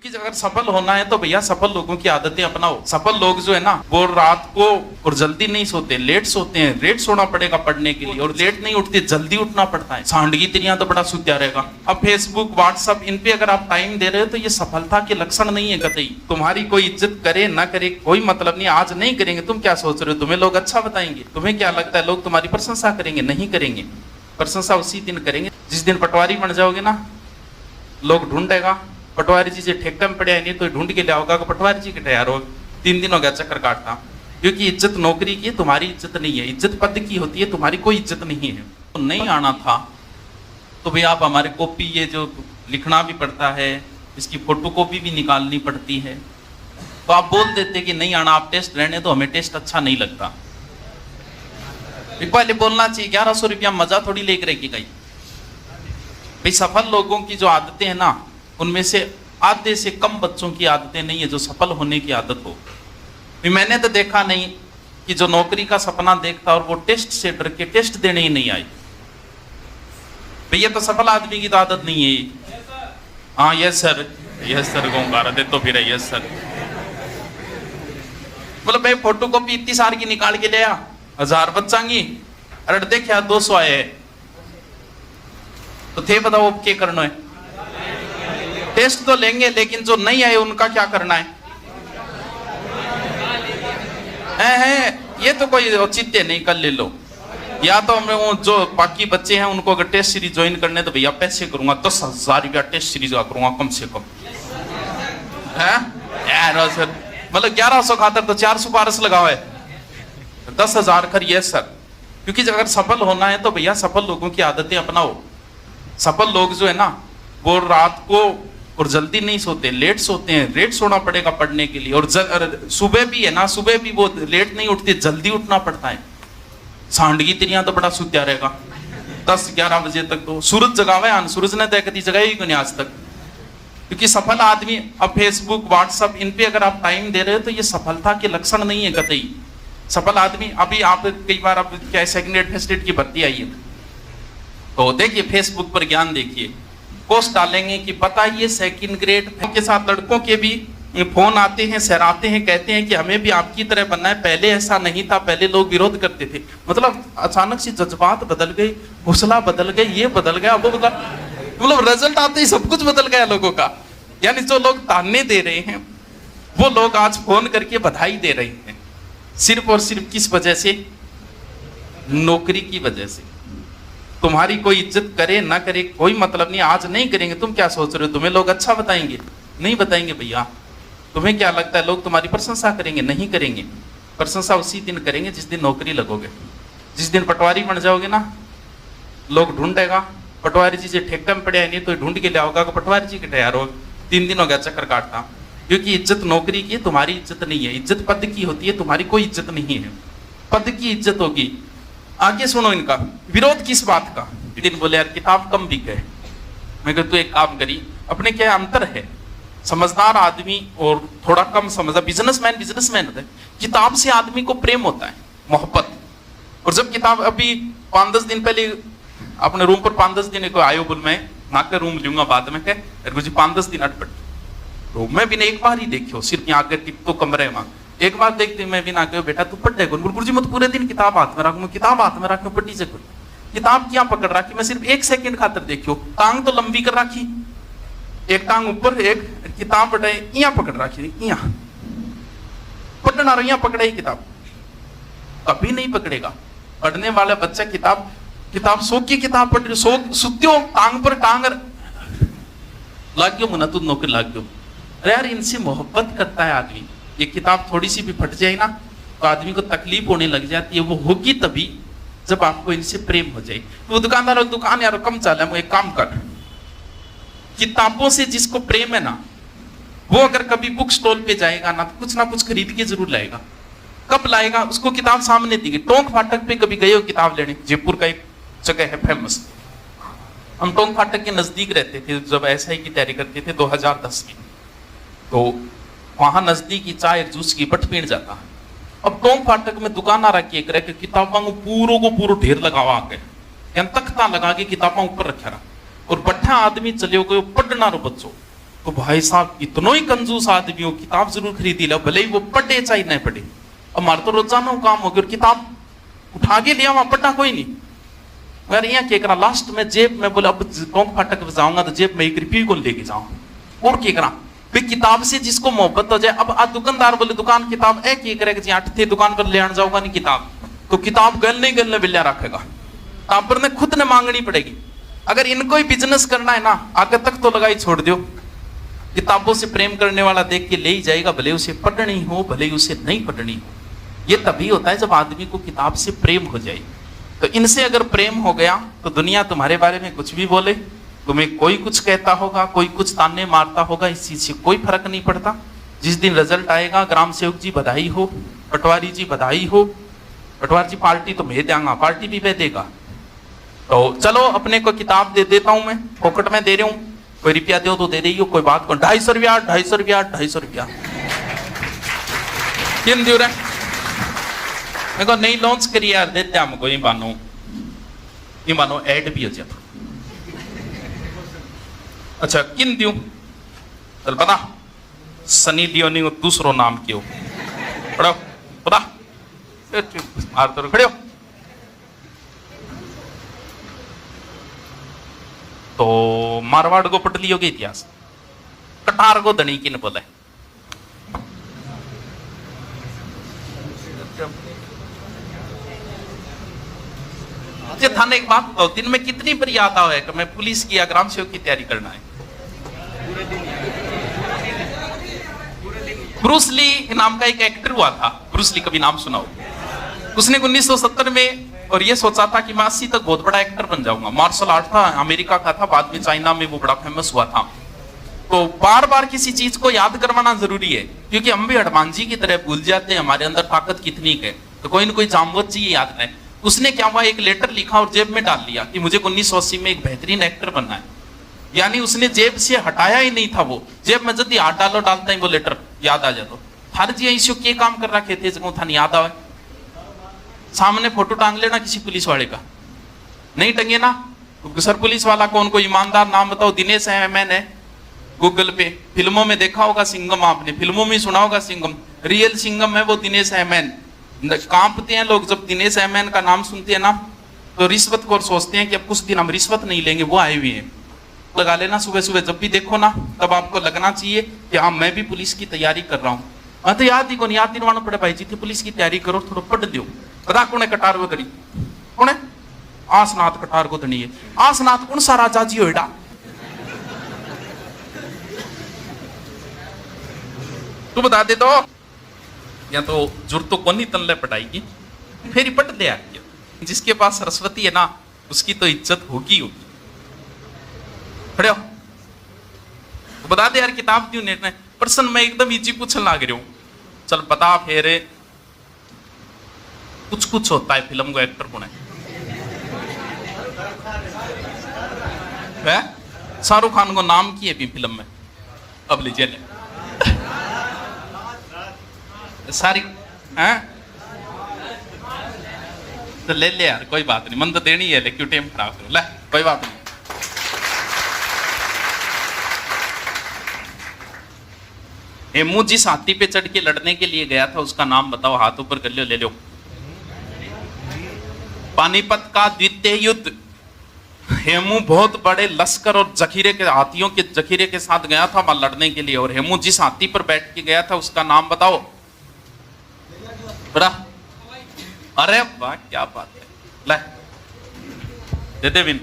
कि अगर सफल होना है तो भैया सफल लोगों की आदतें अपनाओ। सफल लोग जो है ना वो रात को और जल्दी नहीं सोते, लेट सोते हैं। लेट सोना पड़ेगा पढ़ने के लिए, और लेट नहीं उठते, जल्दी उठना पड़ता है। सांडगी तिरियां तो बड़ा सुत्या रहेगा। अब फेसबुक, व्हाट्सएप, इन पे अगर आप टाइम दे रहे हो तो ये सफलता के लक्षण नहीं है कतई। तुम्हारी कोई इज्जत करे ना करे कोई मतलब नहीं। आज नहीं करेंगे, तुम क्या सोच रहे हो? तुम्हें लोग अच्छा बताएंगे? तुम्हें क्या लगता है लोग तुम्हारी प्रशंसा करेंगे? नहीं करेंगे। प्रशंसा उसी दिन करेंगे जिस दिन पटवारी बन जाओगे ना। लोग ढूंढेगा पटवारी जी से ठेका में पड़े, नहीं तो ढूंढ के लिया होगा पटवारी जी के तैयार हो। 3 दिन हो गया चक्कर काटता। क्योंकि इज्जत नौकरी की है, तुम्हारी इज्जत नहीं है। इज्जत पद की होती है, तुम्हारी कोई इज्जत नहीं है। तो नहीं आना था तो भाई आप हमारे कॉपी, ये जो लिखना भी पड़ता है, इसकी फोटो कॉपी भी निकालनी पड़ती है, तो आप बोल देते कि नहीं आना, आप टेस्ट रहने दो, हमें टेस्ट अच्छा नहीं लगता। पहले बोलना चाहिए 1100 रुपया मजा थोड़ी लेकर रहेगी गई। भाई सफल लोगों की जो आदतें हैं ना, उनमें से आधे से कम बच्चों की आदतें नहीं है जो सफल होने की आदत हो। मैंने तो देखा नहीं कि जो नौकरी का सपना देखता और वो टेस्ट से डर के टेस्ट देने ही नहीं आई। भैया तो सफल आदमी की तो आदत नहीं है। हाँ यस सर, यस सर गोंगारा दे तो फिर यस सर। बोलो भाई फोटो कॉपी इतनी सारी की निकाल के ले आ, 1000 बच्चांगी। अरे देखा 200 आए तो थे बताओ अब क्या करना है? टेस्ट तो लेंगे, लेकिन जो नहीं आए उनका क्या करना है? ये तो कोई औचित्य नहीं, कर ले लो। या तो हमें वो जो बाकी बच्चे हैं उनको अगर टेस्ट सीरीज ज्वाइन करने तो भैया पैसे करूंगा 10,000 रुपया टेस्ट सीरीज का करूंगा कम से कम। है सर, मतलब 1100 खातर तो 400 पारस लगाओ है, 10,000 कर। Yes sir. क्योंकि अगर सफल होना है तो भैया सफल लोगों की आदतें अपनाओ। सफल लोग जो है ना वो रात को और जल्दी नहीं सोते, लेट सोते हैं। लेट सोना पड़ेगा पढ़ने के लिए, और सुबह भी है ना, सुबह भी वो लेट नहीं उठते, जल्दी उठना पड़ता है। सांडगी तिरियां तो बड़ा सुत्या रहेगा 10-11 बजे तक। तो सूरज जगावे आन, सूरज ने तय कभी जगाई ही नहीं आज तक। क्योंकि सफल आदमी, अब फेसबुक, व्हाट्सएप, इन पे अगर आप टाइम दे रहे हो तो ये सफलता के लक्षण नहीं है कतई। सफल आदमी, अभी आप कई बार अब क्या सेकंड ग्रेड फर्स्ट ग्रेड की भर्ती आई है, तो देखिए फेसबुक पर ज्ञान देखिए, पोस्ट डालेंगे कि बताइए सेकंड ग्रेड के साथ लड़कों के भी फोन आते हैं, सहराते हैं, कहते हैं कि हमें भी आपकी तरह बनना है। पहले ऐसा नहीं था, पहले लोग विरोध करते थे। मतलब अचानक से जज्बात बदल गए, हौसला बदल गए, ये बदल गया, वो बदल, मतलब रिजल्ट आते ही सब कुछ बदल गया लोगों का। यानी जो लोग ताने दे रहे हैं वो लोग आज फोन करके बधाई दे रहे हैं, सिर्फ और सिर्फ किस वजह से? नौकरी की वजह से। तुम्हारी कोई इज्जत करे ना करे कोई मतलब नहीं। आज नहीं करेंगे, तुम क्या सोच रहे हो? तुम्हें लोग अच्छा बताएंगे? नहीं बताएंगे भैया। तुम्हें क्या लगता है लोग तुम्हारी प्रशंसा करेंगे? नहीं करेंगे। प्रशंसा उसी दिन करेंगे जिस दिन नौकरी लगोगे। जिस दिन पटवारी बन जाओगे ना, लोग ढूंढेगा पटवारी जी से ठेका में पड़े, नहीं तो ढूंढ के लिया होगा पटवारी जी के तैयार हो। 3 दिन हो गया चक्कर काटता। क्योंकि इज्जत नौकरी की है, तुम्हारी इज्जत नहीं है। इज्जत पद की होती है, तुम्हारी कोई इज्जत नहीं है। पद की इज्जत होगी। आगे सुनो इनका विरोध किस बात का। दिन बोले यार किताब कम बिके। मैं कहता तू एक काम करी, अपने क्या अंतर है समझदार आदमी और थोड़ा कम समझदार बिजनेसमैन होता है। किताब से आदमी को प्रेम होता है, मोहब्बत। और जब किताब, अभी 5-10 दिन पहले अपने रूम पर 5-10 दिन को आयो बोल, मैं नाकर रूम लूंगा बाद में, कह गुरुजी 5-10 दिन अटपट रूम में भी नहीं, एक बार ही देखियो, सिर्फ यहाँ आगे टिप तो कमरे में एक बार देखते मैं भी ना कहो बेटा तू पढ़ जाएगा। गुरुजी मत पूरे दिन किताब हाथ में रखूं, किताब हाथ में रखूं, पढ़ी से किताब क्या पकड़ रखी, मैं सिर्फ 1 सेकंड खातर देखियो। टांग तो लंबी कर रखी, एक टांग ऊपर, एक किताब पढ़े यहाँ पकड़ रखी, यहाँ पढ़ना रहा, यहाँ पकड़े किताब, कभी नहीं पकड़ेगा। पढ़ने वाला बच्चा किताब सो की किताब पढ़ रही, सो सुत्यो टांग पर टांग लाग गयो मुना, तू नौकरी लाग गयो। अरे यार इनसे मोहब्बत करता है आदमी। ये किताब थोड़ी सी भी फट जाए ना तो आदमी को तकलीफ होने लग जाती है। वो होगी तभी जब आपको इनसे प्रेम हो जाए। तो दुकानदार, दुकान यार कम चल है, एक काम कर, किताबों से जिसको प्रेम है ना, वो अगर कभी बुक स्टॉल पे जाएगा ना कुछ खरीद के जरूर लाएगा। कब लाएगा? उसको किताब सामने दी गई। टोंक फाटक पे कभी गए हो किताब लेने? जयपुर का एक जगह है फेमस। हम टोंक फाटक के नजदीक रहते थे जब SI की तैयारी करते थे 2010 में। तो वहां नजदीकी चाय जूस की बट पीण जाता है। अब टोंक फाटक में दुकान आ रखी है कि किताबों को पूरो ढेर लगावा आके, तख्ता लगा के किताबा ऊपर रखा रहा, और बट्ठा आदमी चले गए पढ़ना रो बच्चों। तो भाई साहब इतना ही कंजूस आदमी हो, किताब जरूर खरीदी लो, भले ही वो पढ़े चाहे नहीं पढ़े। अब हमारा तो रोजाना काम हो गया और किताब उठा के लिया, वहां पढ़ना कोई नहीं। अगर यहाँ क्या करा, लास्ट में जेब में बोला अब टोंक फाटक जाऊंगा तो जेब में 1 रुपये को लेके जाऊंगा। और क्या करा भाई, किताब से जिसको मोहब्बत हो जाए। अब आज दुकानदार बोले दुकान किताब है क्या करेगा, 8 थे दुकान पर ले आने जाऊंगा नहीं किताब, तो किताब गलने बिल्ला रखेगा, किताब पर ने खुद ने मांगनी पड़ेगी। अगर इनको ही बिजनेस करना है ना, आगे तक तो लगाई छोड़ दो। किताबों से प्रेम करने वाला देख के ले ही जाएगा, भले उसे पढ़नी हो भले ही उसे नहीं पढ़नी हो। ये तभी होता है जब आदमी को किताब से प्रेम हो जाए। तो इनसे अगर प्रेम हो गया तो दुनिया तुम्हारे बारे में कुछ भी बोले, तुम्हें कोई कुछ कहता होगा, कोई कुछ ताने मारता होगा, इस चीज से कोई फर्क नहीं पड़ता। जिस दिन रिजल्ट आएगा, ग्राम सेवक जी बधाई हो, पटवारी जी बधाई हो, पटवारी जी पार्टी तो मैं देंगा, पार्टी भी मैं देगा। तो चलो अपने को किताब दे देता हूं, मैं पॉकेट में दे रहा हूं, कोई रुपया दो तो दे रही हो, कोई बात को 250 रुपया 250 रुपया 250 रुपया किन दे रहे मेरे को नहीं लॉन्च करी यार, देते हमको ये मानो ऐड भी हो जाता। अच्छा किन दू, चल पता सनी लियोनी को दूसरो नाम क्यों पढ़ो पता मार तो खड़े हो। तो मारवाड़ को पढ़ लियोगे इतिहास, कटार को धनी किन बोले, थाने एक बात बताओ, दिन में कितनी बार याद आवे कि मैं पुलिस की या ग्राम सेवक की तैयारी करना है। ब्रूस ली नाम का एक एक्टर हुआ था, ब्रूस ली कभी नाम सुना हो? उसने 1970 में और ये सोचा था कि मैं 80 तक बहुत बड़ा एक्टर बन जाऊंगा। मार्शल आर्ट था, अमेरिका का था, बाद में चाइना में वो बड़ा फेमस हुआ था। तो बार बार किसी चीज को याद करवाना जरूरी है, क्योंकि हम भी हनुमान जी की तरह भूल जाते हैं, हमारे अंदर ताकत कितनी है। तो कोई ना कोई जामवत चाहिए याद रहे। उसने क्या हुआ, एक लेटर लिखा और जेब में डाल लिया कि मुझे 1980 में एक बेहतरीन एक्टर बनना है। यानी उसने जेब से हटाया ही नहीं था, वो जेब में जल्दी हाथ डालो डालता ही वो लेटर याद आ जाता। हर जी ऐसे के काम कर रखे थे जगह था नहीं याद आवे। सामने फोटो टांग लेना किसी पुलिस वाले का, नहीं टंगे ना, सर पुलिस वाला कौन, कोई ईमानदार नाम बताओ। दिनेश है मैंने गूगल पे, फिल्मों में देखा होगा सिंघम, आपने फिल्मों में सुना होगा सिंघम, रियल सिंघम है वो दिनेश एमएन। कांपते हैं लोग जब दिनेश एमएन का नाम सुनते हैं ना, तो रिश्वत को सोचते हैं कि अब कुछ दिन हम रिश्वत नहीं लेंगे, वो आए हुए हैं। लगा लेना सुबह सुबह जब भी देखो ना, तब आपको लगना चाहिए कि हाँ मैं भी पुलिस की तैयारी कर रहा हूँ। हाँ तो याद ही कौन, याद दिलवाना पड़े भाई जी थी पुलिस की तैयारी करो, थोड़ा पढ़ दो। पता कौन है कटार वो धनी, कौन है? आसनाथ कटार को धनी है। आसनाथ कौन सा राजा जी होएगा? तू बता दे तो, या तो जुर्त तो कौन ही तनले पटाएगी, फिर ही पट दे। जिसके पास सरस्वती है ना, उसकी तो इज्जत होगी होगी। पढ़ो तो बता दे यार, किताब क्यों नहीं? प्रश्न मैं एकदम इजी पूछने लग रहा हूं, चल बता फिर। कुछ कुछ होता है फिल्म को एक्टर कौन है? शाहरुख खान को नाम की है भी फिल्म में, अब लीजिए ले सारी हैं तो ले ले यार, कोई बात नहीं, मन तो देनी है, लेकिन टाइम खराब करो, ले कोई बात नहीं। हेमू जिस हाथी पे चढ़ के लड़ने के लिए गया था उसका नाम बताओ, हाथ ऊपर कर लो, ले लो। पानीपत का द्वितीय युद्ध। हेमू बहुत बड़े लश्कर और जखीरे के हाथियों के जखीरे के साथ गया था वहां लड़ने के लिए, और हेमू जिस हाथी पर बैठ के गया था उसका नाम बताओ। बड़ा अरे वाह क्या बात है, ले दे दे बिन।